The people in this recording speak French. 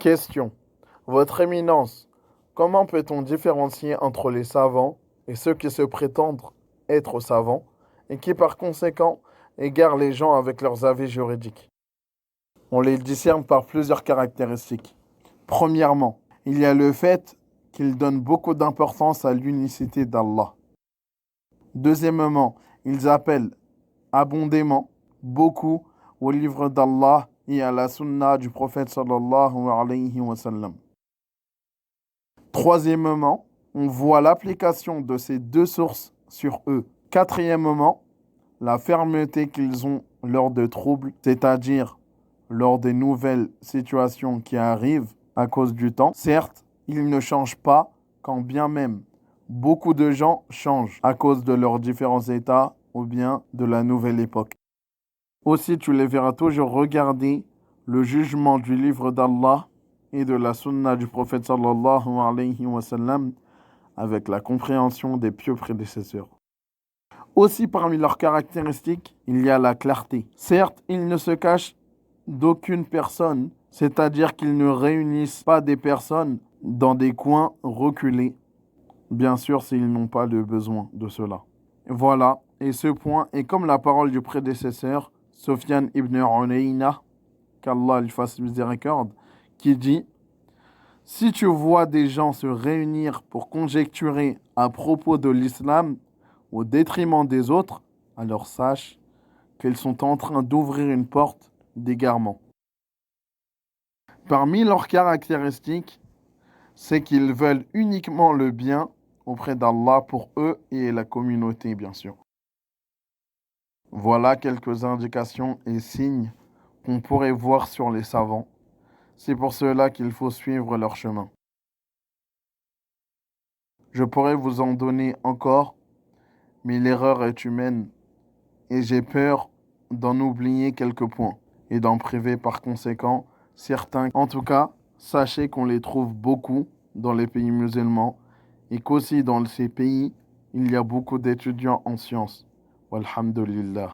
Question. Votre Éminence, comment peut-on différencier entre les savants et ceux qui se prétendent être savants et qui par conséquent égarent les gens avec leurs avis juridiques? On les discerne par plusieurs caractéristiques. Premièrement, il y a le fait qu'ils donnent beaucoup d'importance à l'unicité d'Allah. Deuxièmement, ils appellent abondamment, beaucoup, au livre d'Allah et à la sunna du prophète sallallahu alayhi wa sallam. Troisièmement, on voit l'application de ces deux sources sur eux. Quatrièmement, la fermeté qu'ils ont lors de troubles, c'est-à-dire lors des nouvelles situations qui arrivent à cause du temps. Certes, ils ne changent pas, quand bien même beaucoup de gens changent à cause de leurs différents états ou bien de la nouvelle époque. Aussi, tu les verras toujours regarder le jugement du livre d'Allah et de la sunna du prophète sallallahu alayhi wa sallam avec la compréhension des pieux prédécesseurs. Aussi, parmi leurs caractéristiques, il y a la clarté. Certes, ils ne se cachent d'aucune personne, c'est-à-dire qu'ils ne réunissent pas des personnes dans des coins reculés, bien sûr s'ils n'ont pas le besoin de cela. Voilà, et ce point est comme la parole du prédécesseur, Sufyan ibn Uyayna, qu'Allah lui fasse miséricorde, qui dit « Si tu vois des gens se réunir pour conjecturer à propos de l'islam au détriment des autres, alors sache qu'ils sont en train d'ouvrir une porte d'égarement. » Parmi leurs caractéristiques, c'est qu'ils veulent uniquement le bien auprès d'Allah pour eux et la communauté, bien sûr. Voilà quelques indications et signes qu'on pourrait voir sur les savants. C'est pour cela qu'il faut suivre leur chemin. Je pourrais vous en donner encore, mais l'erreur est humaine et j'ai peur d'en oublier quelques points et d'en priver par conséquent certains. En tout cas, sachez qu'on les trouve beaucoup dans les pays musulmans et qu'aussi dans ces pays, il y a beaucoup d'étudiants en sciences. Walhamdulillah.